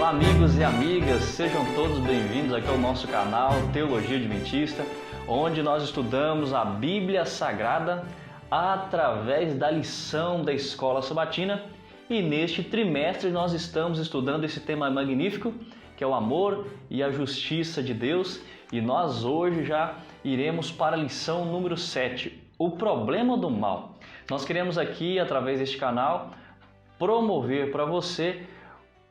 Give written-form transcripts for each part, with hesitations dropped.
Olá amigos e amigas, sejam todos bem-vindos aqui ao nosso canal Teologia Adventista, onde nós estudamos a Bíblia Sagrada através da lição da Escola Sabatina. E neste trimestre nós estamos estudando esse tema magnífico, que é o amor e a justiça de Deus. E nós hoje já iremos para a lição número 7, o problema do mal. Nós queremos aqui, através deste canal, promover para você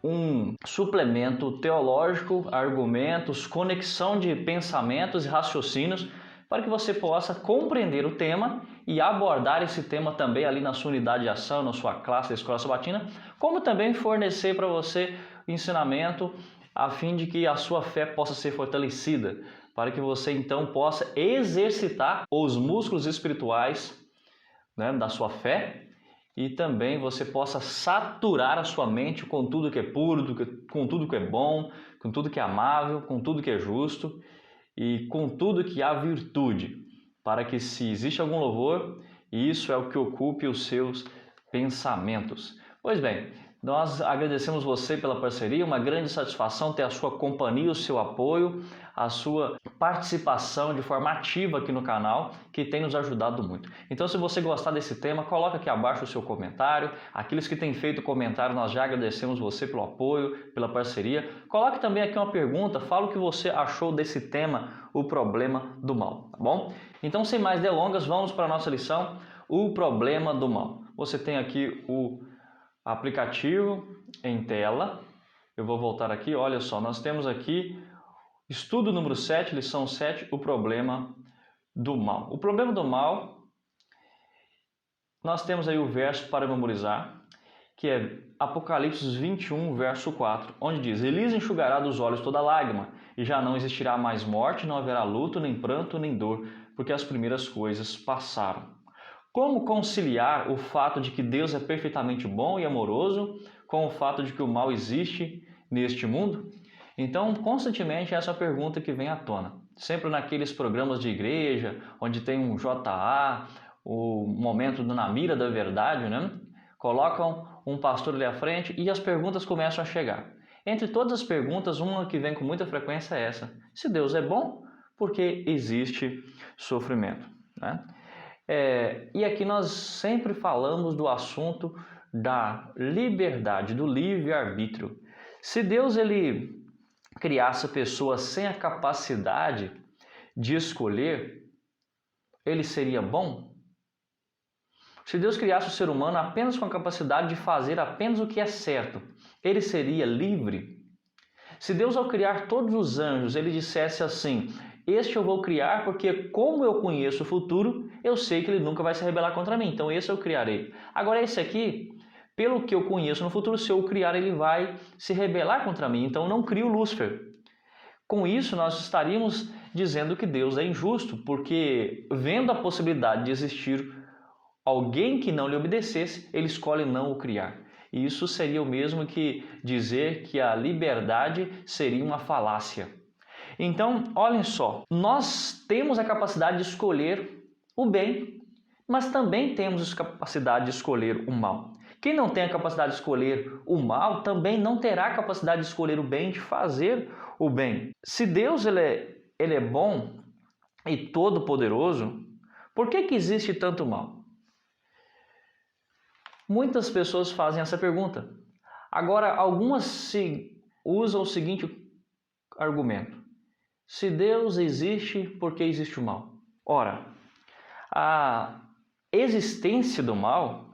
um suplemento teológico, argumentos, conexão de pensamentos e raciocínios para que você possa compreender o tema e abordar esse tema também ali na sua unidade de ação, na sua classe da Escola Sabatina, como também fornecer para você ensinamento a fim de que a sua fé possa ser fortalecida, para que você então possa exercitar os músculos espirituais, da sua fé, e também você possa saturar a sua mente com tudo que é puro, com tudo que é bom, com tudo que é amável, com tudo que é justo e com tudo que há virtude, para que se existe algum louvor, isso é o que ocupe os seus pensamentos. Pois bem, nós agradecemos você pela parceria, uma grande satisfação ter a sua companhia, o seu apoio, a sua participação de forma ativa aqui no canal, que tem nos ajudado muito. Então, se você gostar desse tema, coloca aqui abaixo o seu comentário. Aqueles que têm feito comentário, nós já agradecemos você pelo apoio, pela parceria. Coloque também aqui uma pergunta, fala o que você achou desse tema, o problema do mal, tá bom? Então, sem mais delongas, vamos para a nossa lição, o problema do mal. Você tem aqui o aplicativo em tela. Eu vou voltar aqui, olha só, nós temos aqui estudo número 7, lição 7, o problema do mal. O problema do mal, nós temos aí o verso para memorizar, que é Apocalipse 21, verso 4, onde diz: Elis enxugará dos olhos toda lágrima, e já não existirá mais morte, não haverá luto, nem pranto, nem dor, porque as primeiras coisas passaram. Como conciliar o fato de que Deus é perfeitamente bom e amoroso com o fato de que o mal existe neste mundo? Então, constantemente essa é a pergunta que vem à tona. Sempre naqueles programas de igreja, onde tem um JA, o momento na mira da verdade, colocam um pastor ali à frente e as perguntas começam a chegar. Entre todas as perguntas, uma que vem com muita frequência é essa: se Deus é bom, por que existe sofrimento? E aqui nós sempre falamos do assunto da liberdade, do livre-arbítrio. Se Deus ele criasse pessoas sem a capacidade de escolher, ele seria bom? Se Deus criasse o ser humano apenas com a capacidade de fazer apenas o que é certo, ele seria livre? Se Deus, ao criar todos os anjos, ele dissesse assim: este eu vou criar porque, como eu conheço o futuro, eu sei que ele nunca vai se rebelar contra mim, então esse eu criarei. Agora esse aqui, pelo que eu conheço no futuro, se eu o criar, ele vai se rebelar contra mim, então eu não crio Lúcifer. Com isso, nós estaríamos dizendo que Deus é injusto, porque, vendo a possibilidade de existir alguém que não lhe obedecesse, ele escolhe não o criar. E isso seria o mesmo que dizer que a liberdade seria uma falácia. Então, olhem só, nós temos a capacidade de escolher o bem, mas também temos a capacidade de escolher o mal. Quem não tem a capacidade de escolher o mal, também não terá a capacidade de escolher o bem, de fazer o bem. Se Deus ele é bom e todo-poderoso, por que existe tanto mal? Muitas pessoas fazem essa pergunta. Agora, algumas usam o seguinte argumento: se Deus existe, por que existe o mal? Ora, a existência do mal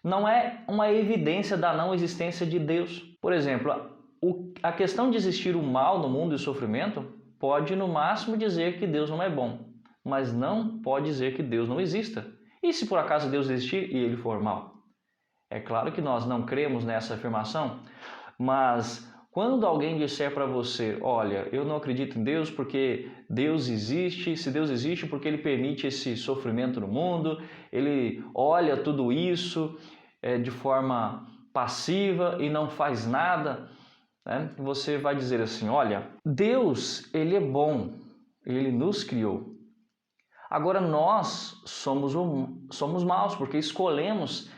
não é uma evidência da não existência de Deus. Por exemplo, a questão de existir o mal no mundo e o sofrimento pode no máximo dizer que Deus não é bom, mas não pode dizer que Deus não exista. E se por acaso Deus existir e ele for mal? É claro que nós não cremos nessa afirmação, mas quando alguém disser para você: olha, eu não acredito em Deus porque Deus existe, se Deus existe porque ele permite esse sofrimento no mundo, ele olha tudo isso de forma passiva e não faz nada, você vai dizer assim: olha, Deus ele é bom, ele nos criou. Agora nós somos maus porque escolhemos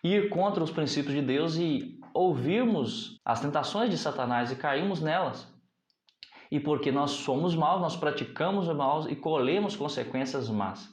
ir contra os princípios de Deus e ouvirmos as tentações de Satanás e caímos nelas. E porque nós somos maus, nós praticamos o mal e colhemos consequências más.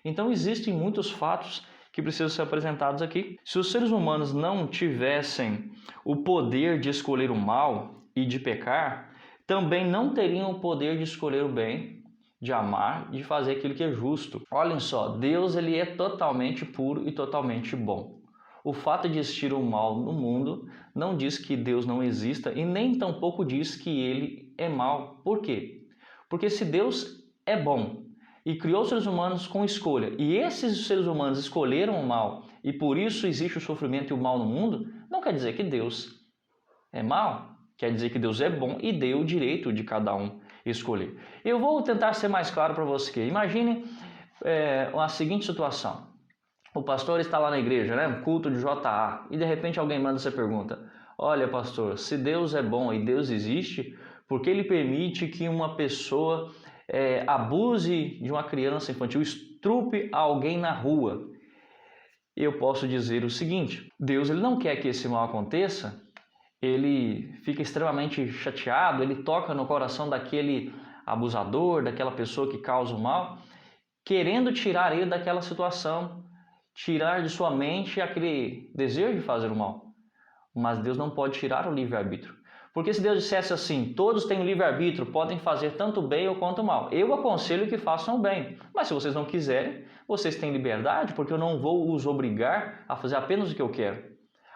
Então existem muitos fatos que precisam ser apresentados aqui. Se os seres humanos não tivessem o poder de escolher o mal e de pecar, também não teriam o poder de escolher o bem, de amar, de fazer aquilo que é justo. Olhem só, Deus ele é totalmente puro e totalmente bom. O fato de existir o mal no mundo não diz que Deus não exista e nem tampouco diz que ele é mau. Por quê? Porque se Deus é bom e criou os seres humanos com escolha, e esses seres humanos escolheram o mal, e por isso existe o sofrimento e o mal no mundo, não quer dizer que Deus é mau. Quer dizer que Deus é bom e deu o direito de cada um escolher. Eu vou tentar ser mais claro para você. Imagine a seguinte situação. O pastor está lá na igreja, né? Culto de JA, e de repente alguém manda essa pergunta. Olha, pastor, se Deus é bom e Deus existe, por que ele permite que uma pessoa abuse de uma criança infantil, estrupe alguém na rua? Eu posso dizer o seguinte, Deus ele não quer que esse mal aconteça, ele fica extremamente chateado, ele toca no coração daquele abusador, daquela pessoa que causa o mal, querendo tirar ele daquela situação, tirar de sua mente aquele desejo de fazer o mal. Mas Deus não pode tirar o livre-arbítrio. Porque se Deus dissesse assim, todos têm livre-arbítrio, podem fazer tanto o bem quanto o mal. Eu aconselho que façam o bem. Mas se vocês não quiserem, vocês têm liberdade, porque eu não vou os obrigar a fazer apenas o que eu quero.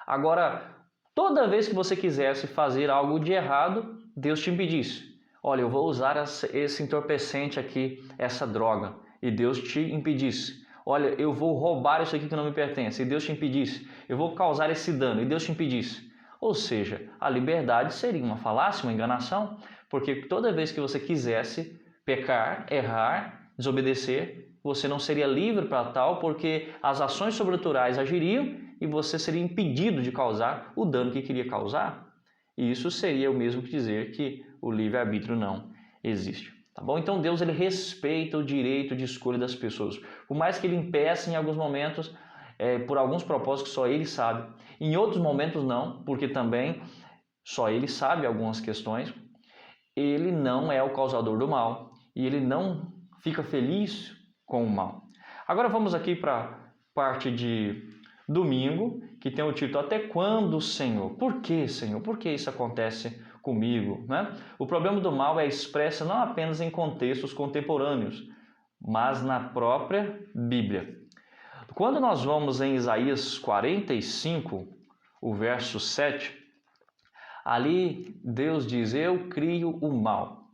Agora, toda vez que você quisesse fazer algo de errado, Deus te impedisse. Olha, eu vou usar esse entorpecente aqui, essa droga. E Deus te impedisse. Olha, eu vou roubar isso aqui que não me pertence. E Deus te impedisse. Eu vou causar esse dano. E Deus te impedisse. Ou seja, a liberdade seria uma falácia, uma enganação. Porque toda vez que você quisesse pecar, errar, desobedecer, você não seria livre para tal, porque as ações sobrenaturais agiriam e você seria impedido de causar o dano que queria causar. E isso seria o mesmo que dizer que o livre-arbítrio não existe. Tá bom? Então Deus ele respeita o direito de escolha das pessoas. Por mais que ele impeça em alguns momentos, por alguns propósitos que só ele sabe. Em outros momentos não, porque também só ele sabe algumas questões. Ele não é o causador do mal e ele não fica feliz com o mal. Agora vamos aqui para a parte de domingo, que tem o título Até quando, Senhor? Por que, Senhor? Por que isso acontece comigo? Né? O problema do mal é expresso não apenas em contextos contemporâneos, mas na própria Bíblia. Quando nós vamos em Isaías 45, o verso 7, ali Deus diz, eu crio o mal.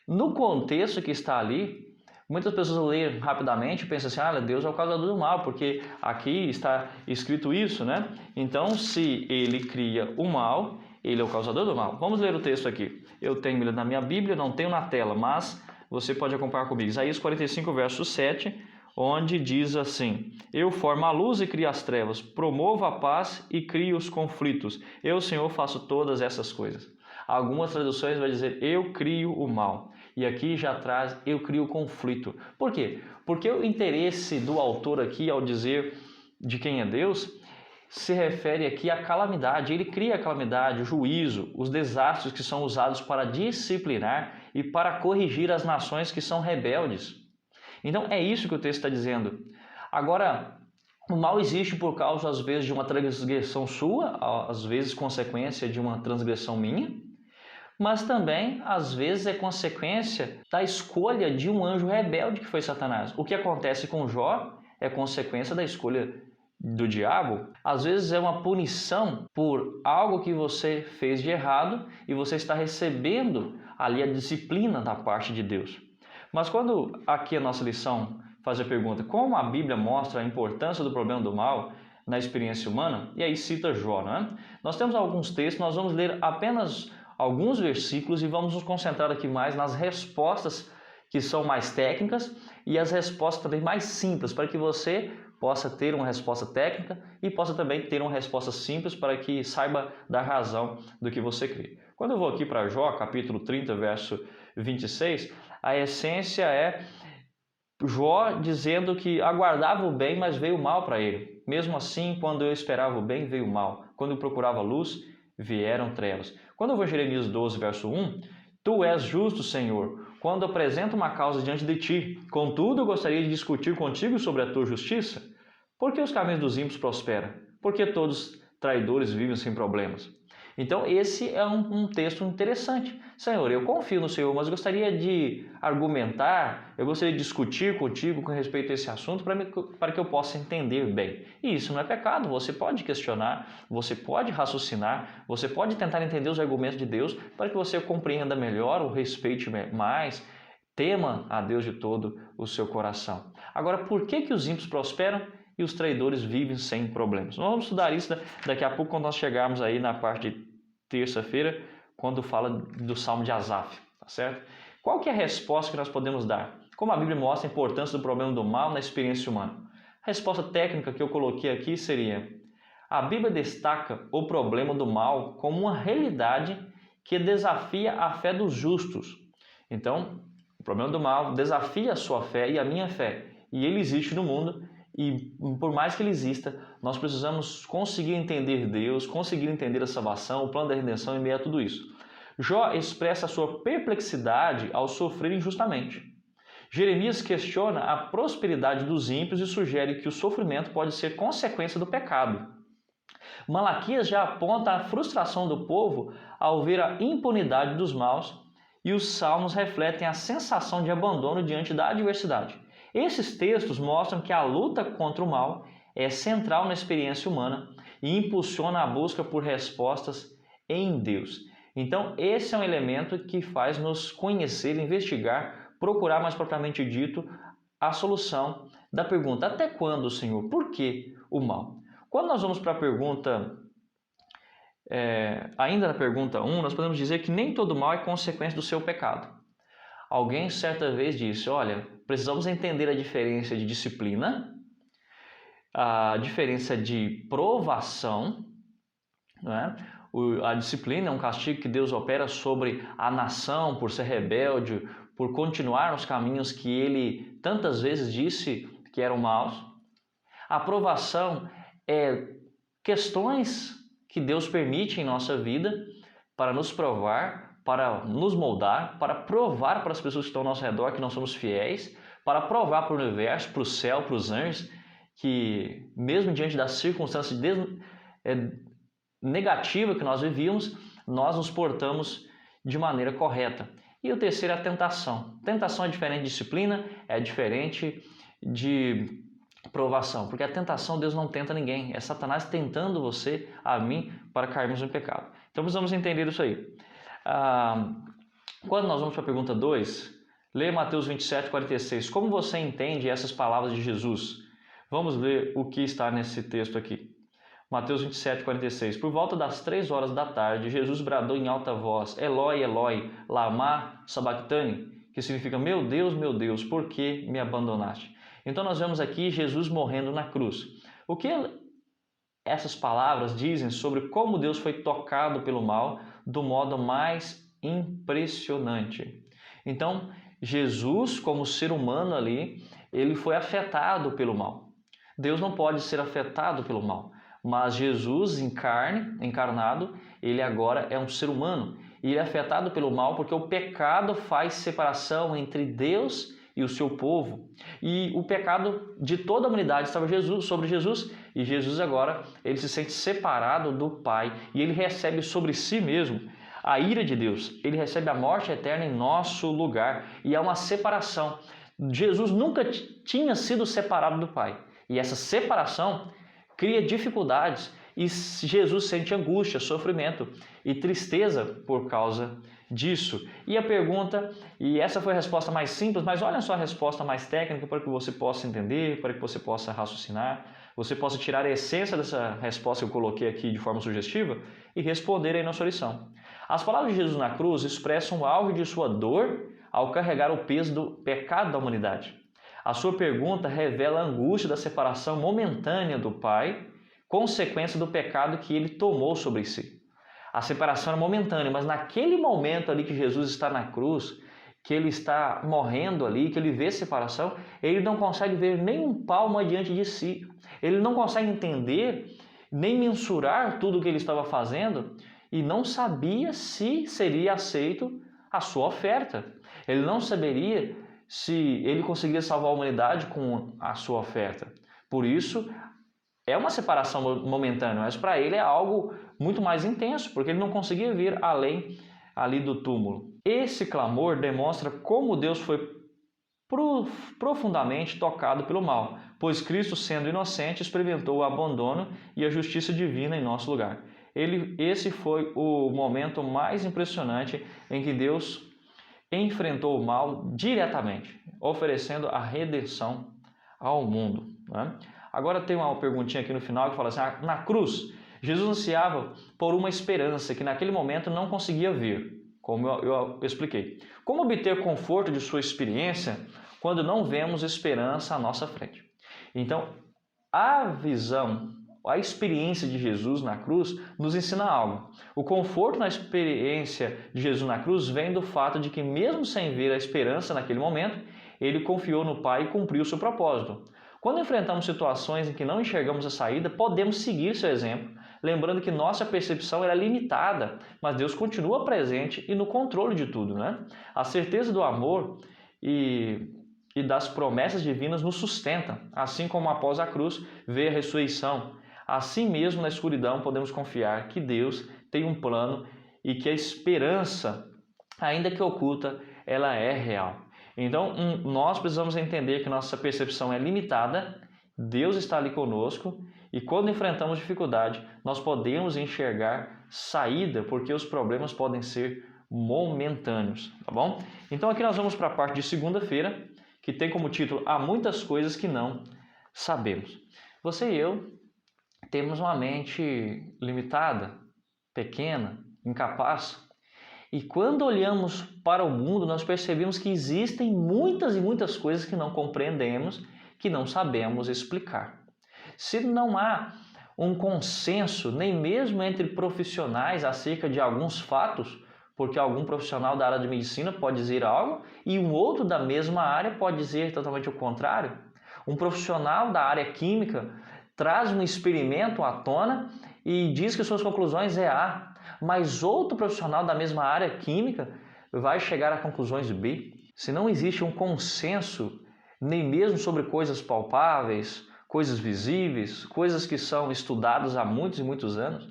No contexto que está ali, muitas pessoas leem rapidamente e pensam assim, Deus é o causador do mal, porque aqui está escrito isso, né? Então, se ele cria o mal, ele é o causador do mal. Vamos ler o texto aqui. Eu tenho ele na minha Bíblia, não tenho na tela, mas você pode acompanhar comigo. Isaías 45, verso 7, onde diz assim, eu formo a luz e crio as trevas, promovo a paz e crio os conflitos. Eu, Senhor, faço todas essas coisas. Algumas traduções vai dizer, eu crio o mal. E aqui já traz, eu crio o conflito. Por quê? Porque o interesse do autor aqui, ao dizer de quem é Deus, se refere aqui à calamidade. Ele cria a calamidade, o juízo, os desastres que são usados para disciplinar e para corrigir as nações que são rebeldes. Então é isso que o texto está dizendo. Agora, o mal existe por causa, às vezes, de uma transgressão sua, às vezes consequência de uma transgressão minha, mas também, às vezes, é consequência da escolha de um anjo rebelde que foi Satanás. O que acontece com Jó é consequência da escolha do diabo. Às vezes é uma punição por algo que você fez de errado e você está recebendo ali a disciplina da parte de Deus. Mas quando aqui a nossa lição faz a pergunta, como a Bíblia mostra a importância do problema do mal na experiência humana? E aí cita Jó, né? Nós temos alguns textos, nós vamos ler apenas alguns versículos e vamos nos concentrar aqui mais nas respostas que são mais técnicas e as respostas também mais simples, para que você possa ter uma resposta técnica e possa também ter uma resposta simples para que saiba dar razão do que você crê. Quando eu vou aqui para Jó, capítulo 30, verso 26, a essência é Jó dizendo que aguardava o bem, mas veio o mal para ele. Mesmo assim, quando eu esperava o bem, veio o mal. quando eu procurava luz, vieram trevas. Quando eu vou em Jeremias 12, verso 1, Tu és justo, Senhor, quando apresento uma causa diante de Ti. Contudo, eu gostaria de discutir contigo sobre a Tua justiça. Por que os caminhos dos ímpios prosperam? Por que todos traidores vivem sem problemas? Então, esse é um texto interessante. Senhor, eu confio no Senhor, mas gostaria de argumentar, eu gostaria de discutir contigo com respeito a esse assunto para que eu possa entender bem. E isso não é pecado, você pode questionar, você pode raciocinar, você pode tentar entender os argumentos de Deus para que você compreenda melhor, o respeite mais, tema a Deus de todo o seu coração. Agora, por que os ímpios prosperam e os traidores vivem sem problemas? Nós vamos estudar isso daqui a pouco quando nós chegarmos aí na parte de terça-feira, quando fala do Salmo de Asaf, tá certo? Qual que é a resposta que nós podemos dar? Como a Bíblia mostra a importância do problema do mal na experiência humana? A resposta técnica que eu coloquei aqui seria: a Bíblia destaca o problema do mal como uma realidade que desafia a fé dos justos. Então, o problema do mal desafia a sua fé e a minha fé, e ele existe no mundo. E por mais que ele exista, nós precisamos conseguir entender Deus, conseguir entender a salvação, o plano da redenção em meio a tudo isso. Jó expressa a sua perplexidade ao sofrer injustamente. Jeremias questiona a prosperidade dos ímpios e sugere que o sofrimento pode ser consequência do pecado. Malaquias já aponta a frustração do povo ao ver a impunidade dos maus, e os salmos refletem a sensação de abandono diante da adversidade. Esses textos mostram que a luta contra o mal é central na experiência humana e impulsiona a busca por respostas em Deus. Então, esse é um elemento que faz nos conhecer, investigar, procurar, mais propriamente dito, a solução da pergunta: até quando, Senhor? Por que o mal? Quando nós vamos para a pergunta, ainda na pergunta 1, nós podemos dizer que nem todo mal é consequência do seu pecado. Alguém certa vez disse: olha, precisamos entender a diferença de disciplina, a diferença de provação, né? A disciplina é um castigo que Deus opera sobre a nação por ser rebelde, por continuar nos caminhos que ele tantas vezes disse que eram maus. A provação é questões que Deus permite em nossa vida para nos provar, para nos moldar, para provar para as pessoas que estão ao nosso redor que nós somos fiéis, para provar para o universo, para o céu, para os anjos, que mesmo diante das circunstâncias negativas que nós vivíamos, nós nos portamos de maneira correta. E o terceiro é a tentação. Tentação é diferente de disciplina, é diferente de provação, porque a tentação Deus não tenta ninguém, é Satanás tentando você, a mim, para cairmos no pecado. Então precisamos entender isso aí. Quando nós vamos para a pergunta 2, lê Mateus 27, 46. Como você entende essas palavras de Jesus? Vamos ver o que está nesse texto aqui. Mateus 27, 46. Por volta das 3 horas da tarde, Jesus bradou em alta voz: Eloi, Eloi, lama sabachthani, que significa: meu Deus, por que me abandonaste? Então nós vemos aqui Jesus morrendo na cruz. O que essas palavras dizem sobre como Deus foi tocado pelo mal do modo mais impressionante? Então, Jesus, como ser humano ali, ele foi afetado pelo mal. Deus não pode ser afetado pelo mal, mas Jesus encarnado, ele agora é um ser humano. E ele é afetado pelo mal porque o pecado faz separação entre Deus e o seu povo. E o pecado de toda a humanidade estava sobre Jesus. E Jesus agora, ele se sente separado do Pai. E ele recebe sobre si mesmo a ira de Deus. Ele recebe a morte eterna em nosso lugar. E há uma separação. Jesus nunca tinha sido separado do Pai. E essa separação cria dificuldades. E Jesus sente angústia, sofrimento e tristeza por causa disso. E a pergunta, e essa foi a resposta mais simples, mas olha só a resposta mais técnica para que você possa entender, para que você possa raciocinar, você possa tirar a essência dessa resposta que eu coloquei aqui de forma sugestiva e responder aí na sua lição. As palavras de Jesus na cruz expressam o auge de sua dor ao carregar o peso do pecado da humanidade. A sua pergunta revela a angústia da separação momentânea do Pai, consequência do pecado que ele tomou sobre si. A separação é momentânea, mas naquele momento ali que Jesus está na cruz, que ele está morrendo ali, que ele vê separação, ele não consegue ver nem um palmo adiante de si. Ele não consegue entender nem mensurar tudo o que ele estava fazendo e não sabia se seria aceito a sua oferta. Ele não saberia se ele conseguiria salvar a humanidade com a sua oferta. Por isso, é uma separação momentânea, mas para ele é algo muito mais intenso, porque ele não conseguia vir além ali do túmulo. Esse clamor demonstra como Deus foi profundamente tocado pelo mal, pois Cristo, sendo inocente, experimentou o abandono e a justiça divina em nosso lugar. Esse foi o momento mais impressionante em que Deus enfrentou o mal diretamente, oferecendo a redenção ao mundo, né? Agora tem uma perguntinha aqui no final que fala assim, na cruz, Jesus ansiava por uma esperança que naquele momento não conseguia vir, como eu expliquei. Como obter conforto de sua experiência quando não vemos esperança à nossa frente? Então, a visão, a experiência de Jesus na cruz nos ensina algo. O conforto na experiência de Jesus na cruz vem do fato de que, mesmo sem ver a esperança naquele momento, ele confiou no Pai e cumpriu o seu propósito. Quando enfrentamos situações em que não enxergamos a saída, podemos seguir seu exemplo, lembrando que nossa percepção era limitada, mas Deus continua presente e no controle de tudo, né? A certeza do amor e das promessas divinas nos sustenta, assim como após a cruz veio a ressurreição. Assim mesmo, na escuridão, podemos confiar que Deus tem um plano e que a esperança, ainda que oculta, ela é real. Então, nós precisamos entender que nossa percepção é limitada, Deus está ali conosco e quando enfrentamos dificuldade, nós podemos enxergar saída, porque os problemas podem ser momentâneos, tá bom? Então, aqui nós vamos para a parte de segunda-feira, que tem como título Há muitas coisas que não sabemos. Você e eu temos uma mente limitada, pequena, incapaz. E quando olhamos para o mundo, nós percebemos que existem muitas e muitas coisas que não compreendemos, que não sabemos explicar. Se não há um consenso, nem mesmo entre profissionais acerca de alguns fatos, porque algum profissional da área de medicina pode dizer algo e um outro da mesma área pode dizer totalmente o contrário. Um profissional da área química traz um experimento à tona e diz que suas conclusões é A, mas outro profissional da mesma área química vai chegar a conclusões B. Se não existe um consenso, nem mesmo sobre coisas palpáveis, coisas visíveis, coisas que são estudadas há muitos e muitos anos,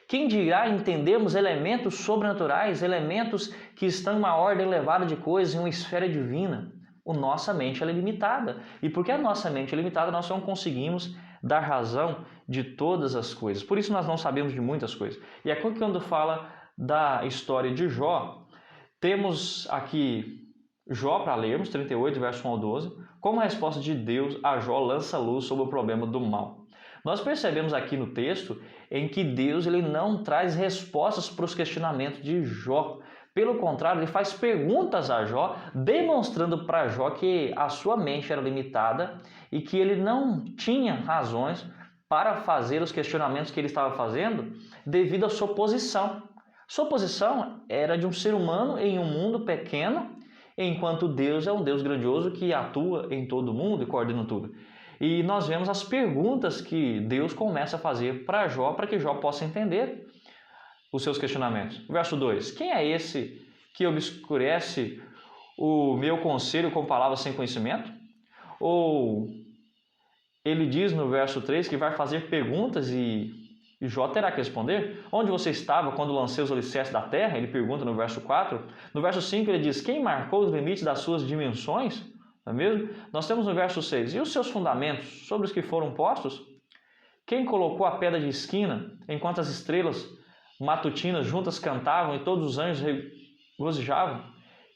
quem dirá entendermos elementos sobrenaturais, elementos que estão em uma ordem elevada de coisas, em uma esfera divina? Nossa mente é limitada. E porque a nossa mente é limitada, nós não conseguimos dar razão de todas as coisas. Por isso nós não sabemos de muitas coisas. E é quando fala da história de Jó, temos aqui Jó para lermos, 38, verso 1 ao 12, como a resposta de Deus a Jó lança luz sobre o problema do mal. Nós percebemos aqui no texto em que Deus ele não traz respostas para os questionamentos de Jó. Pelo contrário, ele faz perguntas a Jó, demonstrando para Jó que a sua mente era limitada e que ele não tinha razões para fazer os questionamentos que ele estava fazendo devido à sua posição. Sua posição era de um ser humano em um mundo pequeno, enquanto Deus é um Deus grandioso que atua em todo o mundo e coordena tudo. E nós vemos as perguntas que Deus começa a fazer para Jó, para que Jó possa entender os seus questionamentos. Verso 2. Quem é esse que obscurece o meu conselho com palavras sem conhecimento? Ou ele diz no verso 3 que vai fazer perguntas e Jó terá que responder. Onde você estava quando lancei os alicerces da terra? Ele pergunta no verso 4. No verso 5 ele diz, quem marcou os limites das suas dimensões? Não é mesmo? Nós temos no verso 6, e os seus fundamentos, sobre os que foram postos? Quem colocou a pedra de esquina, enquanto as estrelas matutinas juntas cantavam e todos os anjos regozijavam?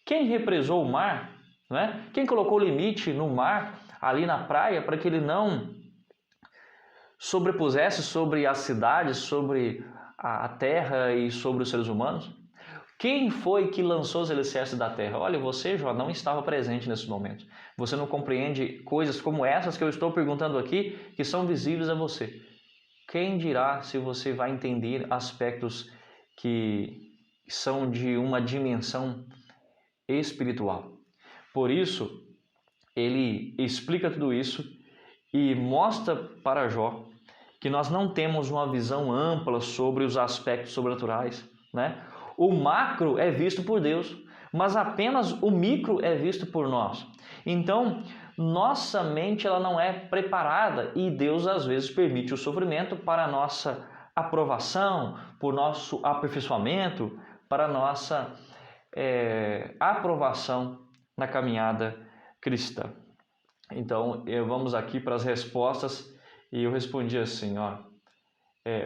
Quem represou o mar? Né? Quem colocou o limite no mar, ali na praia, para que ele não sobrepusesse sobre as cidades, sobre a terra e sobre os seres humanos? Quem foi que lançou os alicerces da terra? Olha, você, Jó, não estava presente nesse momento. Você não compreende coisas como essas que eu estou perguntando aqui, que são visíveis a você. Quem dirá se você vai entender aspectos que são de uma dimensão espiritual? Por isso, ele explica tudo isso e mostra para Jó que nós não temos uma visão ampla sobre os aspectos sobrenaturais, né? O macro é visto por Deus, mas apenas o micro é visto por nós. Então, nossa mente ela não é preparada e Deus às vezes permite o sofrimento para a nossa aprovação, por nosso aperfeiçoamento, para a nossa aprovação na caminhada cristã. Então, vamos aqui para as respostas e eu respondi assim,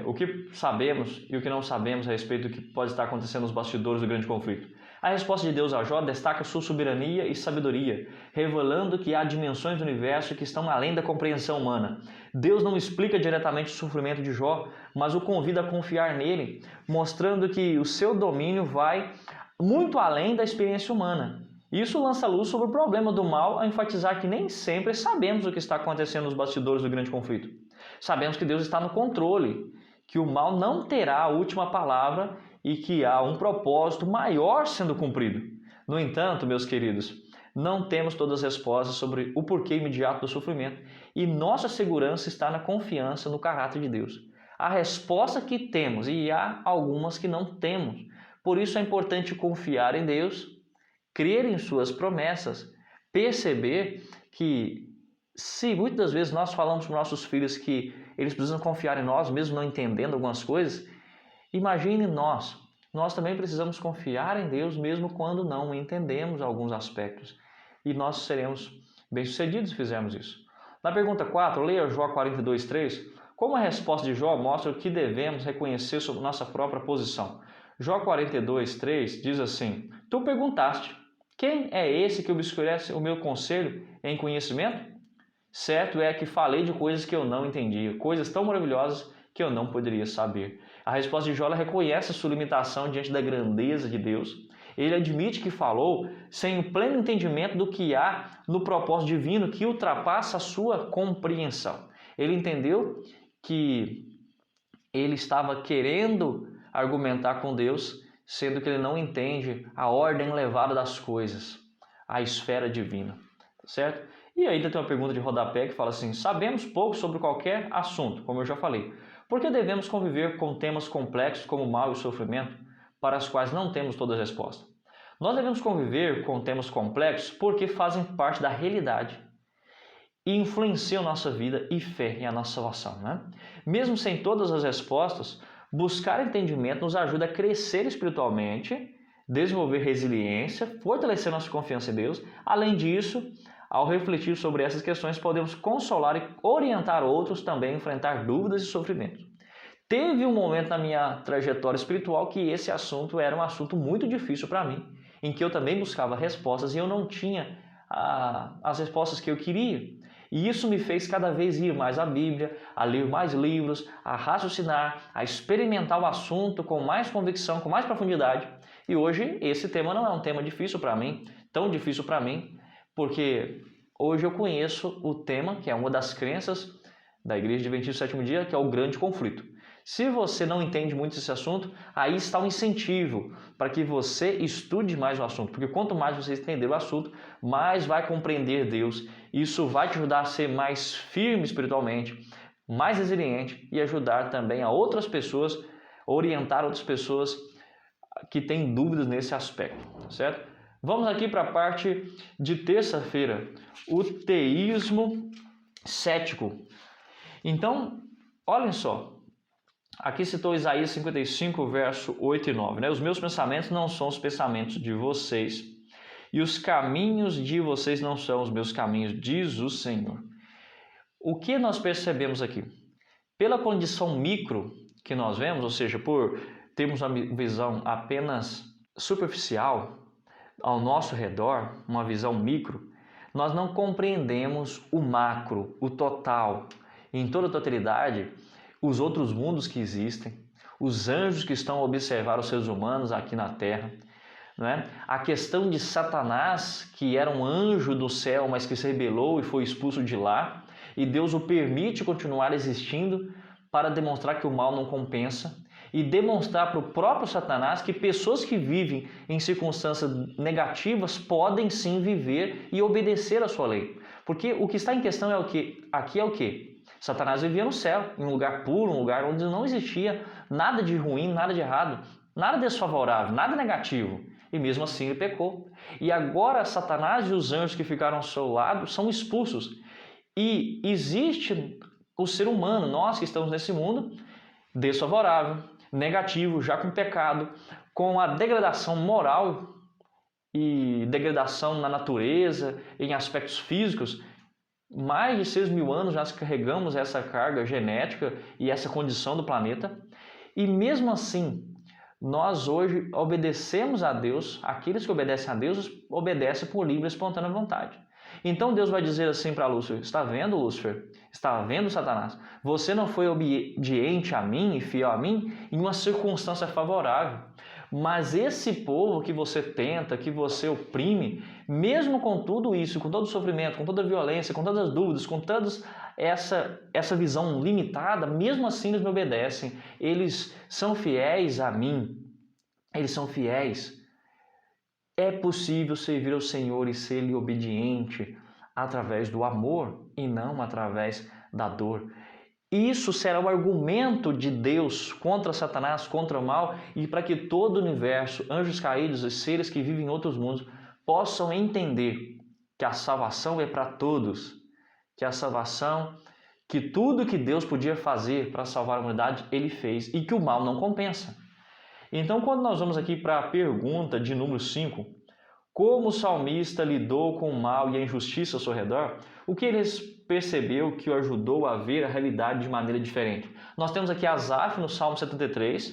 o que sabemos e o que não sabemos a respeito do que pode estar acontecendo nos bastidores do grande conflito. A resposta de Deus a Jó destaca sua soberania e sabedoria, revelando que há dimensões do universo que estão além da compreensão humana. Deus não explica diretamente o sofrimento de Jó, mas o convida a confiar nele, mostrando que o seu domínio vai muito além da experiência humana. Isso lança luz sobre o problema do mal ao enfatizar que nem sempre sabemos o que está acontecendo nos bastidores do grande conflito. Sabemos que Deus está no controle, que o mal não terá a última palavra e que há um propósito maior sendo cumprido. No entanto, meus queridos, não temos todas as respostas sobre o porquê imediato do sofrimento e nossa segurança está na confiança no caráter de Deus. A resposta que temos e há algumas que não temos. Por isso é importante confiar em Deus, crer em suas promessas, perceber que se muitas das vezes nós falamos para nossos filhos que eles precisam confiar em nós, mesmo não entendendo algumas coisas, imagine nós também precisamos confiar em Deus mesmo quando não entendemos alguns aspectos. E nós seremos bem-sucedidos se fizermos isso. Na pergunta 4, leia Jó 42:3, como a resposta de Jó mostra o que devemos reconhecer sobre nossa própria posição. Jó 42:3 diz assim, tu perguntaste, quem é esse que obscurece o meu conselho em conhecimento? Certo é que falei de coisas que eu não entendia, coisas tão maravilhosas que eu não poderia saber. A resposta de Jó reconhece a sua limitação diante da grandeza de Deus. Ele admite que falou sem o pleno entendimento do que há no propósito divino que ultrapassa a sua compreensão. Ele entendeu que ele estava querendo argumentar com Deus, sendo que ele não entende a ordem elevada das coisas, a esfera divina, certo? E ainda tem uma pergunta de rodapé que fala assim, sabemos pouco sobre qualquer assunto, como eu já falei. Por que devemos conviver com temas complexos como o mal e o sofrimento, para os quais não temos todas as respostas? Nós devemos conviver com temas complexos porque fazem parte da realidade e influenciam nossa vida e fé e a nossa salvação, né? Mesmo sem todas as respostas, buscar entendimento nos ajuda a crescer espiritualmente, desenvolver resiliência, fortalecer nossa confiança em Deus. Além disso, ao refletir sobre essas questões, podemos consolar e orientar outros também a enfrentar dúvidas e sofrimentos. Teve um momento na minha trajetória espiritual que esse assunto era um assunto muito difícil para mim, em que eu também buscava respostas e eu não tinha as respostas que eu queria. E isso me fez cada vez ir mais à Bíblia, a ler mais livros, a raciocinar, a experimentar o assunto com mais convicção, com mais profundidade. E hoje esse tema não é um tema difícil para mim, tão difícil para mim, porque hoje eu conheço o tema, que é uma das crenças da Igreja Adventista do Sétimo Dia, que é o grande conflito. Se você não entende muito esse assunto, aí está um incentivo para que você estude mais o assunto, porque quanto mais você entender o assunto, mais vai compreender Deus. Isso vai te ajudar a ser mais firme espiritualmente, mais resiliente e ajudar também a outras pessoas, orientar outras pessoas que têm dúvidas nesse aspecto, certo? Vamos aqui para a parte de terça-feira, o teísmo cético. Então, olhem só, aqui citou Isaías 55, verso 8 e 9. Né? Os meus pensamentos não são os pensamentos de vocês, e os caminhos de vocês não são os meus caminhos, diz o Senhor. O que nós percebemos aqui? Pela condição micro que nós vemos, ou seja, por termos uma visão apenas superficial, ao nosso redor, uma visão micro, nós não compreendemos o macro, o total, em toda a totalidade, os outros mundos que existem, os anjos que estão a observar os seres humanos aqui na Terra, né? A questão de Satanás, que era um anjo do céu, mas que se rebelou e foi expulso de lá, e Deus o permite continuar existindo para demonstrar que o mal não compensa, e demonstrar para o próprio Satanás que pessoas que vivem em circunstâncias negativas podem sim viver e obedecer à sua lei. Porque o que está em questão é o que? Aqui é o que? Satanás vivia no céu, em um lugar puro, um lugar onde não existia nada de ruim, nada de errado, nada desfavorável, nada negativo. E mesmo assim ele pecou. E agora Satanás e os anjos que ficaram ao seu lado são expulsos. E existe o ser humano, nós que estamos nesse mundo, desfavorável, negativo, já com pecado, com a degradação moral e degradação na natureza, em aspectos físicos. Mais de 6.000 anos nós carregamos essa carga genética e essa condição do planeta. E mesmo assim, nós hoje obedecemos a Deus, aqueles que obedecem a Deus obedecem por livre e espontânea vontade. Então Deus vai dizer assim para Lúcifer: está vendo, Lúcifer? Está vendo, Satanás? Você não foi obediente a mim e fiel a mim em uma circunstância favorável. Mas esse povo que você tenta, que você oprime, mesmo com tudo isso, com todo o sofrimento, com toda a violência, com todas as dúvidas, com toda essa visão limitada, mesmo assim eles me obedecem. Eles são fiéis a mim. Eles são fiéis. É possível servir ao Senhor e ser-lhe obediente através do amor e não através da dor. Isso será o argumento de Deus contra Satanás, contra o mal, e para que todo o universo, anjos caídos e seres que vivem em outros mundos, possam entender que a salvação é para todos, que a salvação, que tudo que Deus podia fazer para salvar a humanidade, Ele fez, e que o mal não compensa. Então, quando nós vamos aqui para a pergunta de número 5, como o salmista lidou com o mal e a injustiça ao seu redor, o que ele percebeu que o ajudou a ver a realidade de maneira diferente? Nós temos aqui Asaf no Salmo 73,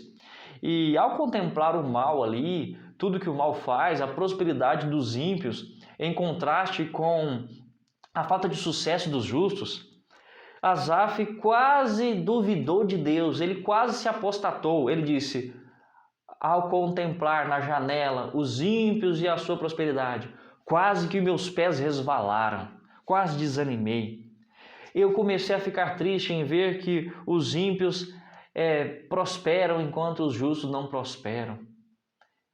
e ao contemplar o mal ali, tudo que o mal faz, a prosperidade dos ímpios, em contraste com a falta de sucesso dos justos, Asaf quase duvidou de Deus, ele quase se apostatou. Ele disse: ao contemplar na janela os ímpios e a sua prosperidade, quase que meus pés resvalaram, quase desanimei. Eu comecei a ficar triste em ver que os ímpios prosperam enquanto os justos não prosperam.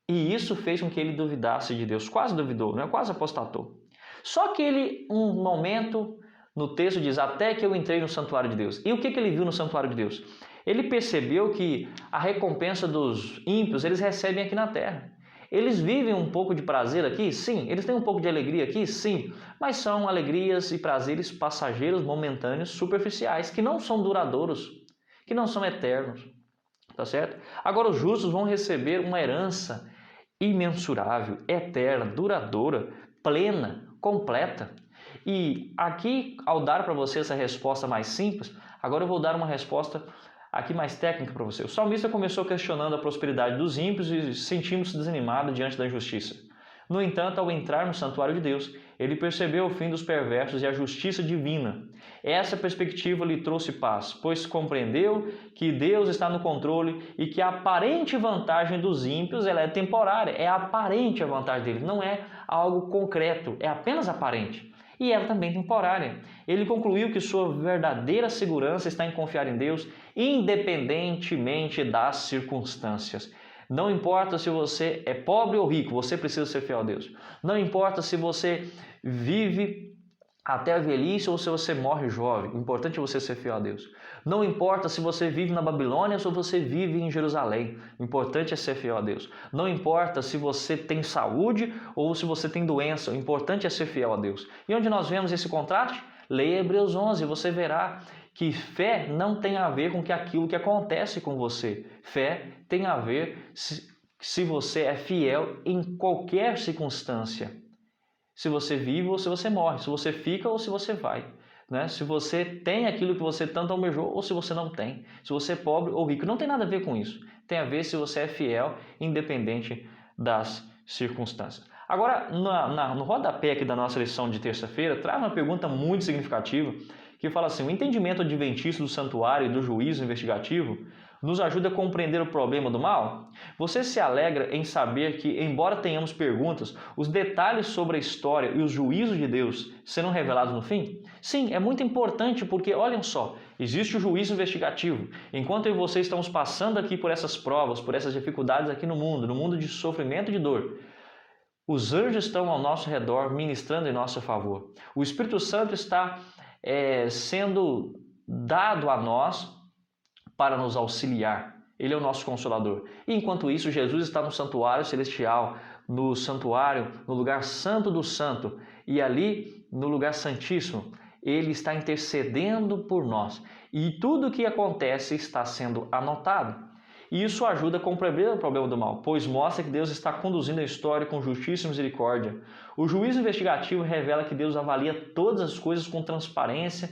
E isso fez com que ele duvidasse de Deus, quase duvidou, né? Quase apostatou. Só que ele, um momento, no texto diz, até que eu entrei no santuário de Deus. E o que ele viu no santuário de Deus? Ele percebeu que a recompensa dos ímpios eles recebem aqui na terra. Eles vivem um pouco de prazer aqui? Sim. Eles têm um pouco de alegria aqui? Sim. Mas são alegrias e prazeres passageiros, momentâneos, superficiais, que não são duradouros, que não são eternos. Tá certo? Agora os justos vão receber uma herança imensurável, eterna, duradoura, plena, completa. E aqui, ao dar para você essa resposta mais simples, agora eu vou dar uma resposta aqui mais técnica para você. O salmista começou questionando a prosperidade dos ímpios e sentindo-se desanimado diante da injustiça. No entanto, ao entrar no santuário de Deus, ele percebeu o fim dos perversos e a justiça divina. Essa perspectiva lhe trouxe paz, pois compreendeu que Deus está no controle e que a aparente vantagem dos ímpios ela é temporária, é aparente a vantagem deles, não é algo concreto, é apenas aparente. E ela também temporária. Ele concluiu que sua verdadeira segurança está em confiar em Deus, independentemente das circunstâncias. Não importa se você é pobre ou rico, você precisa ser fiel a Deus. Não importa se você vive até a velhice ou se você morre jovem, o importante é você ser fiel a Deus. Não importa se você vive na Babilônia ou se você vive em Jerusalém, o importante é ser fiel a Deus. Não importa se você tem saúde ou se você tem doença, o importante é ser fiel a Deus. E onde nós vemos esse contraste? Leia Hebreus 11, você verá que fé não tem a ver com aquilo que acontece com você. Fé tem a ver se você é fiel em qualquer circunstância. Se você vive ou se você morre, se você fica ou se você vai, né? Se você tem aquilo que você tanto almejou ou se você não tem, se você é pobre ou rico, não tem nada a ver com isso. Tem a ver se você é fiel, independente das circunstâncias. Agora, no rodapé aqui da nossa lição de terça-feira, traz uma pergunta muito significativa, que fala assim: o entendimento adventista do santuário e do juízo investigativo nos ajuda a compreender o problema do mal? Você se alegra em saber que, embora tenhamos perguntas, os detalhes sobre a história e os juízos de Deus serão revelados no fim? Sim, é muito importante porque, olhem só, existe o juízo investigativo. Enquanto eu e você estamos passando aqui por essas provas, por essas dificuldades aqui no mundo de sofrimento e de dor, os anjos estão ao nosso redor ministrando em nosso favor. O Espírito Santo está sendo dado a nós para nos auxiliar. Ele é o nosso consolador. E enquanto isso, Jesus está no santuário celestial, no santuário, no lugar santo do santo, e ali no lugar santíssimo, ele está intercedendo por nós. E tudo o que acontece está sendo anotado. E isso ajuda a compreender o problema do mal, pois mostra que Deus está conduzindo a história com justiça e misericórdia. O juízo investigativo revela que Deus avalia todas as coisas com transparência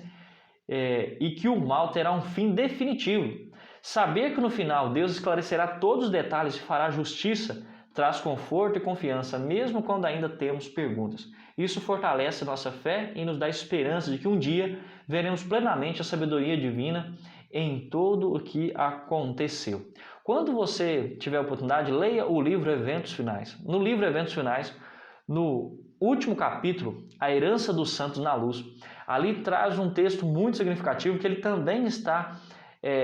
e que o mal terá um fim definitivo. Saber que no final Deus esclarecerá todos os detalhes e fará justiça traz conforto e confiança, mesmo quando ainda temos perguntas. Isso fortalece nossa fé e nos dá esperança de que um dia veremos plenamente a sabedoria divina em tudo o que aconteceu. Quando você tiver a oportunidade, leia o livro Eventos Finais. No livro Eventos Finais, no último capítulo, A Herança dos Santos na Luz, ali traz um texto muito significativo que ele também está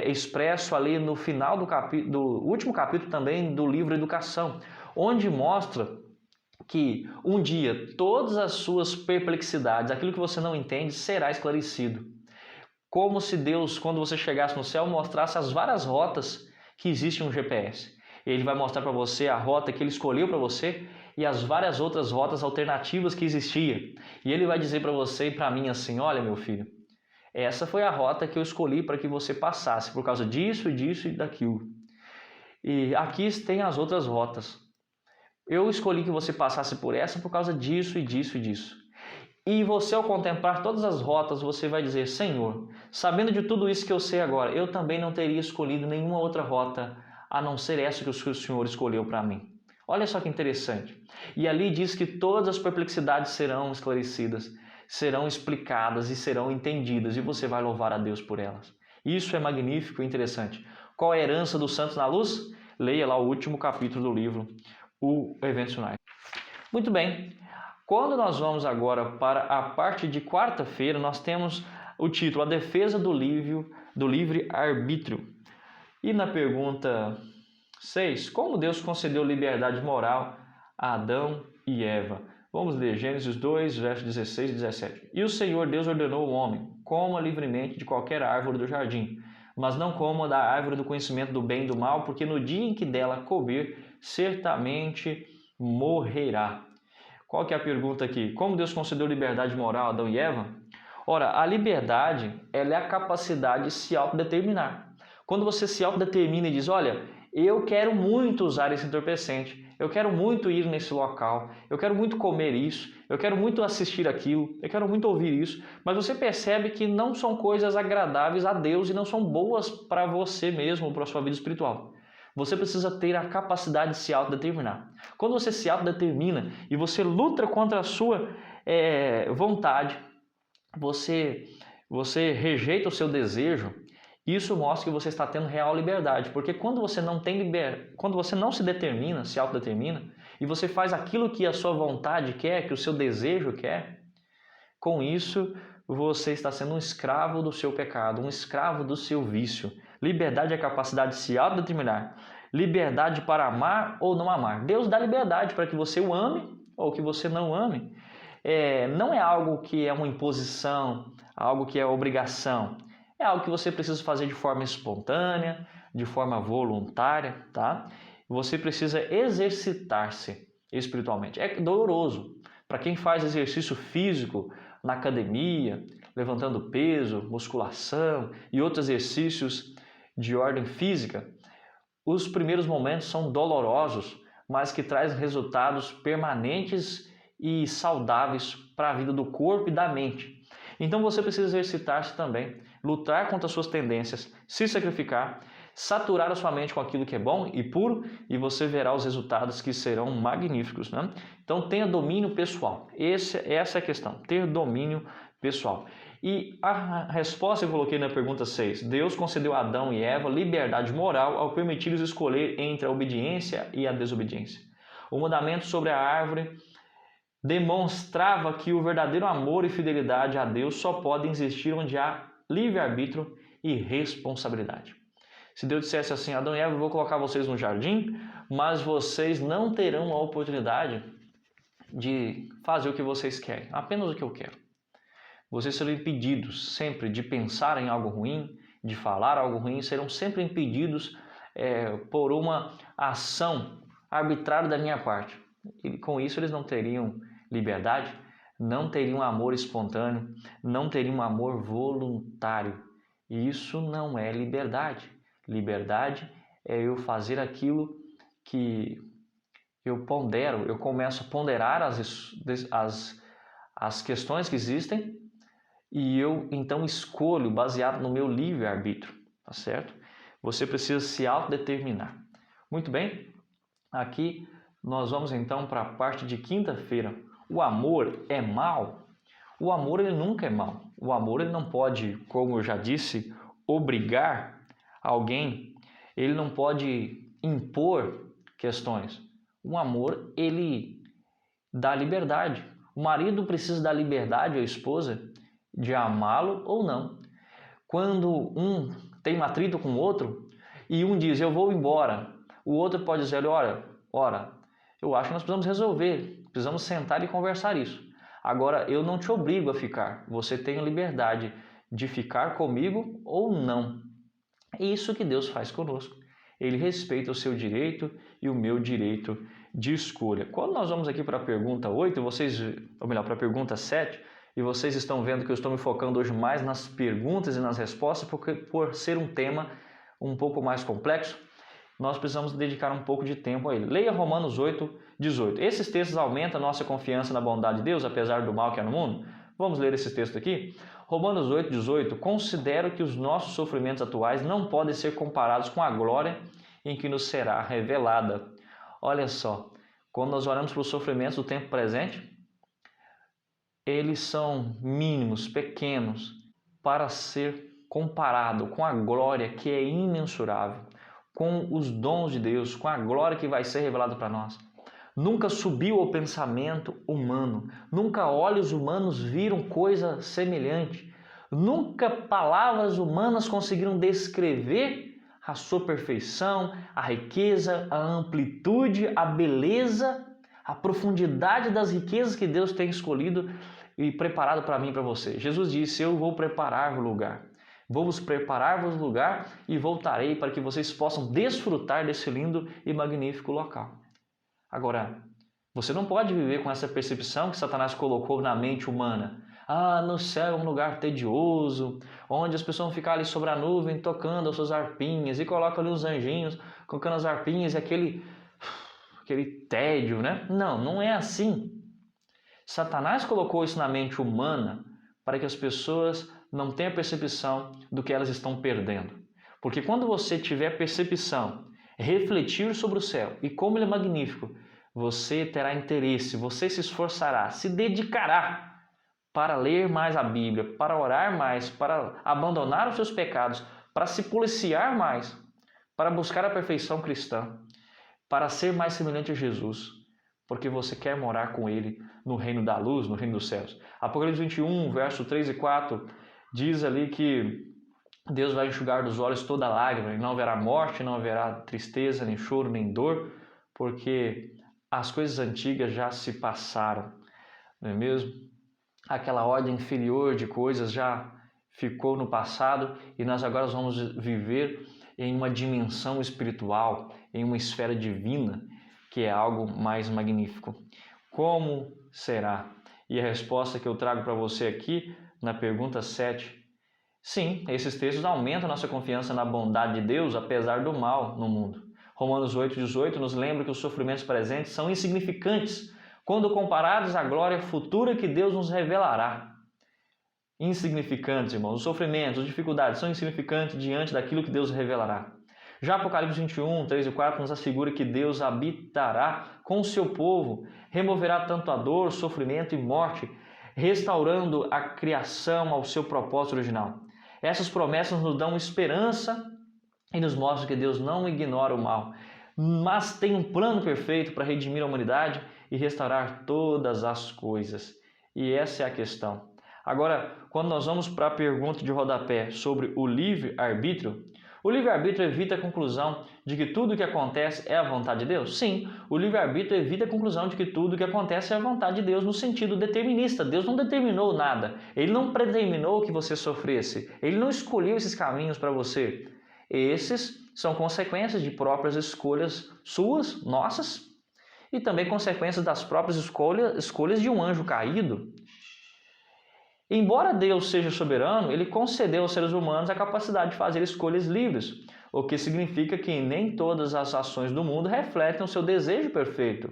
expresso ali no final do último capítulo também do livro Educação, onde mostra que um dia todas as suas perplexidades, aquilo que você não entende, será esclarecido. Como se Deus, quando você chegasse no céu, mostrasse as várias rotas que existem no GPS. Ele vai mostrar para você a rota que ele escolheu para você e as várias outras rotas alternativas que existiam. E ele vai dizer para você e para mim assim: olha, meu filho, essa foi a rota que eu escolhi para que você passasse, por causa disso e disso e daquilo. E aqui tem as outras rotas. Eu escolhi que você passasse por essa por causa disso e disso e disso. E você, ao contemplar todas as rotas, você vai dizer: Senhor, sabendo de tudo isso que eu sei agora, eu também não teria escolhido nenhuma outra rota a não ser essa que o Senhor escolheu para mim. Olha só que interessante. E ali diz que todas as perplexidades serão esclarecidas, serão explicadas e serão entendidas, e você vai louvar a Deus por elas. Isso é magnífico e interessante. Qual é a herança dos santos na luz? Leia lá o último capítulo do livro, o Eventos Finais. Muito bem. Quando nós vamos agora para a parte de quarta-feira, nós temos o título A Defesa do Livre Arbítrio. E na pergunta 6, como Deus concedeu liberdade moral a Adão e Eva? Vamos ler Gênesis 2, versos 16 e 17. E o Senhor Deus ordenou ao homem: coma livremente de qualquer árvore do jardim, mas não coma da árvore do conhecimento do bem e do mal, porque no dia em que dela comer, certamente morrerá. Qual que é a pergunta aqui? Como Deus concedeu liberdade moral a Adão e Eva? Ora, a liberdade ela é a capacidade de se autodeterminar. Quando você se autodetermina e diz: olha, eu quero muito usar esse entorpecente, eu quero muito ir nesse local, eu quero muito comer isso, eu quero muito assistir aquilo, eu quero muito ouvir isso, mas você percebe que não são coisas agradáveis a Deus e não são boas para você mesmo, para a sua vida espiritual. Você precisa ter a capacidade de se autodeterminar. Quando você se autodetermina e você luta contra a sua vontade, você rejeita o seu desejo, isso mostra que você está tendo real liberdade. Porque quando você não quando você não se determina, se autodetermina, e você faz aquilo que a sua vontade quer, que o seu desejo quer, com isso você está sendo um escravo do seu pecado, um escravo do seu vício. Liberdade é a capacidade de se autodeterminar. Liberdade para amar ou não amar. Deus dá liberdade para que você o ame ou que você não ame. Não é algo que é uma imposição, algo que é obrigação. É algo que você precisa fazer de forma espontânea, de forma voluntária, tá? Você precisa exercitar-se espiritualmente. É doloroso. Para quem faz exercício físico na academia, levantando peso, musculação e outros exercícios de ordem física, os primeiros momentos são dolorosos, mas que trazem resultados permanentes e saudáveis para a vida do corpo e da mente. Então você precisa exercitar-se também, lutar contra as suas tendências, se sacrificar, saturar a sua mente com aquilo que é bom e puro, e você verá os resultados que serão magníficos, né? Então tenha domínio pessoal. Essa é a questão, ter domínio pessoal. E a resposta eu coloquei na pergunta 6. Deus concedeu a Adão e Eva liberdade moral ao permitir-lhes escolher entre a obediência e a desobediência. O mandamento sobre a árvore demonstrava que o verdadeiro amor e fidelidade a Deus só podem existir onde há livre-arbítrio e responsabilidade. Se Deus dissesse assim: Adão e Eva, eu vou colocar vocês no jardim, mas vocês não terão a oportunidade de fazer o que vocês querem, apenas o que eu quero. vocês serão impedidos sempre de pensar em algo ruim, de falar algo ruim, serão sempre impedidos por uma ação arbitrária da minha parte. E com isso eles não teriam liberdade, não teriam amor espontâneo, não teriam amor voluntário. E isso não é liberdade. Liberdade é eu fazer aquilo que eu pondero, eu começo a ponderar as questões que existem e eu então escolho baseado no meu livre-arbítrio, tá certo? Você precisa se autodeterminar. Muito bem, aqui nós vamos então para a parte de quinta-feira. O amor é mal? O amor ele nunca é mal. O amor ele não pode, como eu já disse, obrigar alguém, ele não pode impor questões. O amor ele dá liberdade. O marido precisa dar liberdade à esposa de amá-lo ou não. Quando um tem um atrito com o outro e um diz eu vou embora, o outro pode dizer ora, eu acho que nós precisamos resolver, precisamos sentar e conversar isso. Agora eu não te obrigo a ficar, você tem a liberdade de ficar comigo ou não. É isso que Deus faz conosco. Ele respeita o seu direito e o meu direito de escolha. Quando nós vamos aqui para a pergunta 8, para a pergunta 7, e vocês estão vendo que eu estou me focando hoje mais nas perguntas e nas respostas, porque por ser um tema um pouco mais complexo, nós precisamos dedicar um pouco de tempo a ele. Leia Romanos 8, 18. Esses textos aumentam a nossa confiança na bondade de Deus, apesar do mal que há no mundo? Vamos ler esse texto aqui? Romanos 8, 18. Considero que os nossos sofrimentos atuais não podem ser comparados com a glória em que nos será revelada. Olha só, quando nós olhamos para os sofrimentos do tempo presente, eles são mínimos, pequenos, para ser comparado com a glória que é imensurável, com os dons de Deus, com a glória que vai ser revelada para nós. Nunca subiu ao pensamento humano, nunca olhos humanos viram coisa semelhante, nunca palavras humanas conseguiram descrever a sua perfeição, a riqueza, a amplitude, a beleza, a profundidade das riquezas que Deus tem escolhido e preparado para mim e para você. Jesus disse, eu vou preparar-vos lugar. Vou-vos preparar-vos lugar e voltarei para que vocês possam desfrutar desse lindo e magnífico local. Agora, você não pode viver com essa percepção que Satanás colocou na mente humana. No céu é um lugar tedioso, onde as pessoas vão ficar ali sobre a nuvem tocando as suas harpinhas e colocam ali os anjinhos colocando as harpinhas e aquele tédio, né? Não é assim. Satanás colocou isso na mente humana para que as pessoas não tenham percepção do que elas estão perdendo. Porque quando você tiver percepção, refletir sobre o céu e como ele é magnífico, você terá interesse, você se esforçará, se dedicará para ler mais a Bíblia, para orar mais, para abandonar os seus pecados, para se policiar mais, para buscar a perfeição cristã, para ser mais semelhante a Jesus, porque você quer morar com Ele no reino da luz, no reino dos céus. Apocalipse 21, verso 3 e 4, diz ali que Deus vai enxugar dos olhos toda lágrima, e não haverá morte, não haverá tristeza, nem choro, nem dor, porque as coisas antigas já se passaram, não é mesmo? Aquela ordem inferior de coisas já ficou no passado e nós agora vamos viver em uma dimensão espiritual, em uma esfera divina, que é algo mais magnífico. Como será? E a resposta que eu trago para você aqui na pergunta 7, sim, esses textos aumentam a nossa confiança na bondade de Deus, apesar do mal no mundo. Romanos 8, 18 nos lembra que os sofrimentos presentes são insignificantes quando comparados à glória futura que Deus nos revelará. Insignificantes, irmãos. Os sofrimentos, as dificuldades são insignificantes diante daquilo que Deus revelará. Já Apocalipse 21, 3 e 4 nos assegura que Deus habitará com o seu povo, removerá tanto a dor, sofrimento e morte, restaurando a criação ao seu propósito original. Essas promessas nos dão esperança e nos mostram que Deus não ignora o mal, mas tem um plano perfeito para redimir a humanidade e restaurar todas as coisas. E essa é a questão. Agora, quando nós vamos para a pergunta de rodapé sobre o livre-arbítrio, o livre-arbítrio evita a conclusão de que tudo o que acontece é a vontade de Deus? Sim, o livre-arbítrio evita a conclusão de que tudo o que acontece é a vontade de Deus no sentido determinista. Deus não determinou nada, Ele não predeterminou que você sofresse, Ele não escolheu esses caminhos para você. Esses são consequências de próprias escolhas suas, nossas, e também consequências das próprias escolhas de um anjo caído. Embora Deus seja soberano, Ele concedeu aos seres humanos a capacidade de fazer escolhas livres, o que significa que nem todas as ações do mundo refletem o seu desejo perfeito.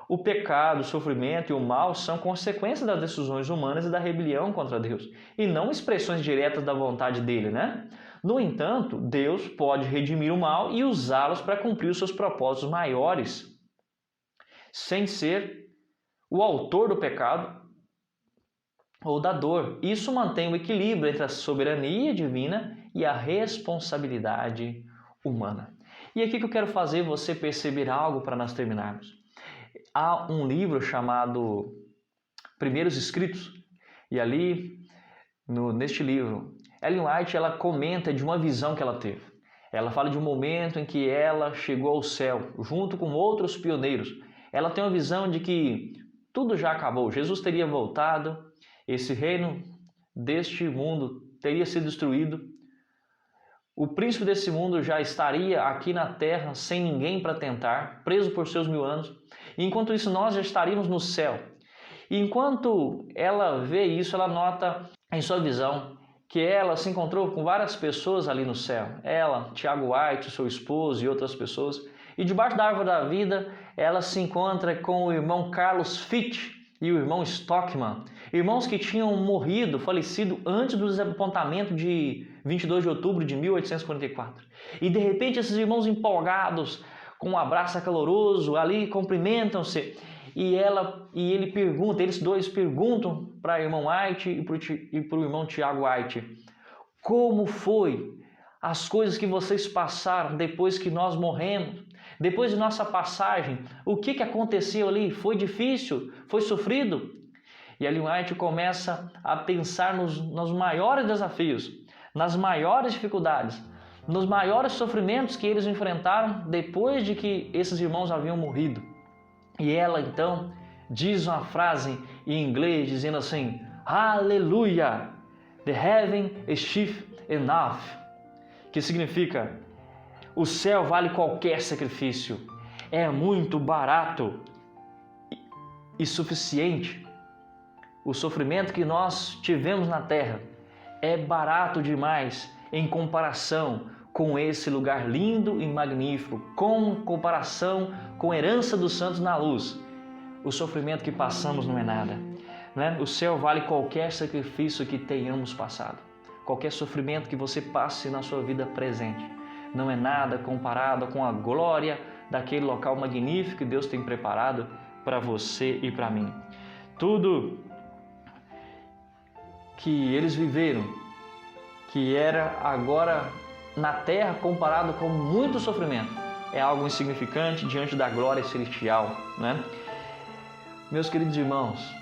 O pecado, o sofrimento e o mal são consequências das decisões humanas e da rebelião contra Deus, e não expressões diretas da vontade dele, né? No entanto, Deus pode redimir o mal e usá-los para cumprir os seus propósitos maiores, sem ser o autor do pecado ou da dor. Isso mantém o equilíbrio entre a soberania divina e a responsabilidade humana. E aqui que eu quero fazer você perceber algo para nós terminarmos. Há um livro chamado Primeiros Escritos, e ali, neste livro, Ellen White ela comenta de uma visão que ela teve. Ela fala de um momento em que ela chegou ao céu, junto com outros pioneiros. Ela tem uma visão de que tudo já acabou, Jesus teria voltado, esse reino deste mundo teria sido destruído, o príncipe desse mundo já estaria aqui na terra sem ninguém para tentar, preso por seus 1000 anos, e enquanto isso nós já estaríamos no céu. E enquanto ela vê isso, ela nota em sua visão que ela se encontrou com várias pessoas ali no céu. Ela, Tiago White, seu esposo e outras pessoas. E debaixo da árvore da vida, ela se encontra com o irmão Carlos Fitt e o irmão Stockman. Irmãos que tinham morrido, falecido antes do desapontamento de 22 de outubro de 1844. E de repente esses irmãos empolgados, com um abraço caloroso, ali cumprimentam-se. E ele pergunta, eles dois perguntam para o irmão White e para o irmão Tiago White: como foi as coisas que vocês passaram depois que nós morremos? Depois de nossa passagem, o que aconteceu ali? Foi difícil? Foi sofrido? E Ellen White começa a pensar nos maiores desafios, nas maiores dificuldades, nos maiores sofrimentos que eles enfrentaram depois de que esses irmãos haviam morrido. E ela então diz uma frase em inglês dizendo assim: Aleluia! The heaven is chief enough. Que significa: o céu vale qualquer sacrifício, é muito barato e suficiente. O sofrimento que nós tivemos na terra é barato demais em comparação com esse lugar lindo e magnífico, com comparação com a herança dos santos na luz. O sofrimento que passamos não é nada, né? O céu vale qualquer sacrifício que tenhamos passado. Qualquer sofrimento que você passe na sua vida presente não é nada comparado com a glória daquele local magnífico que Deus tem preparado para você e para mim. Tudo que eles viveram, que era agora na terra comparado com muito sofrimento, é algo insignificante diante da glória celestial, né? Meus queridos irmãos,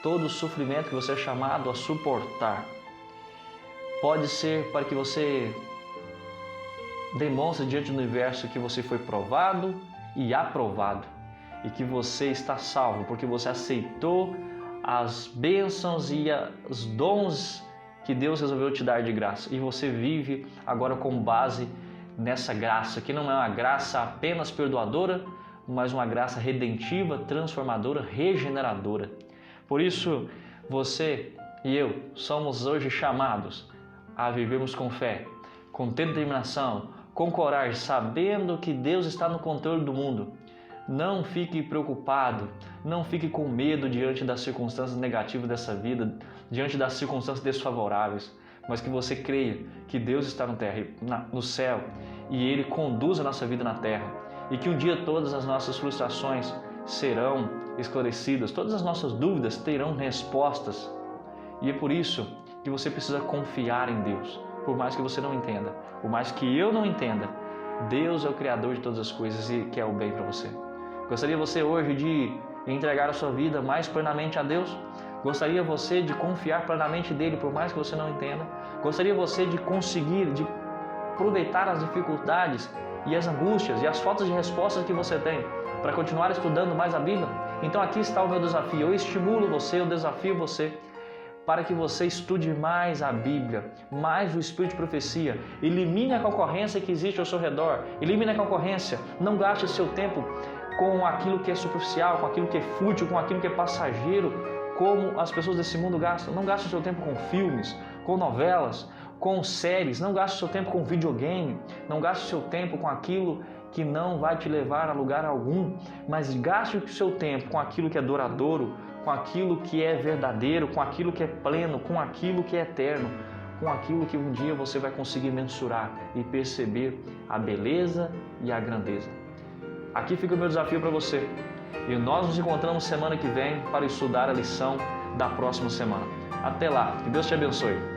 todo sofrimento que você é chamado a suportar pode ser para que você demonstre diante do universo que você foi provado e aprovado e que você está salvo porque você aceitou as bênçãos e os dons que Deus resolveu te dar de graça, e você vive agora com base nessa graça, que não é uma graça apenas perdoadora, mas uma graça redentiva, transformadora, regeneradora. Por isso, você e eu somos hoje chamados a vivermos com fé, com determinação, com coragem, sabendo que Deus está no controle do mundo. Não fique preocupado, não fique com medo diante das circunstâncias negativas dessa vida, diante das circunstâncias desfavoráveis, mas que você creia que Deus está no céu e Ele conduz a nossa vida na terra, e que um dia todas as nossas frustrações serão esclarecidas, todas as nossas dúvidas terão respostas, e é por isso que você precisa confiar em Deus, por mais que você não entenda, por mais que eu não entenda. Deus é o Criador de todas as coisas e quer o bem para você. Gostaria você hoje de entregar a sua vida mais plenamente a Deus? Gostaria você de confiar plenamente nele, por mais que você não entenda? Gostaria você de conseguir, de aproveitar as dificuldades e as angústias e as faltas de respostas que você tem para continuar estudando mais a Bíblia? Então aqui está o meu desafio. Eu estimulo você, eu desafio você para que você estude mais a Bíblia, mais o Espírito de profecia. Elimine a concorrência que existe ao seu redor. Elimine a concorrência. Não gaste seu tempo com aquilo que é superficial, com aquilo que é fútil, com aquilo que é passageiro, como as pessoas desse mundo gastam. Não gaste seu tempo com filmes, com novelas, com séries. Não gaste seu tempo com videogame. Não gaste seu tempo com aquilo que não vai te levar a lugar algum. Mas gaste o seu tempo com aquilo que é duradouro, com aquilo que é verdadeiro, com aquilo que é pleno, com aquilo que é eterno, com aquilo que um dia você vai conseguir mensurar e perceber a beleza e a grandeza. Aqui fica o meu desafio para você. E nós nos encontramos semana que vem para estudar a lição da próxima semana. Até lá, que Deus te abençoe.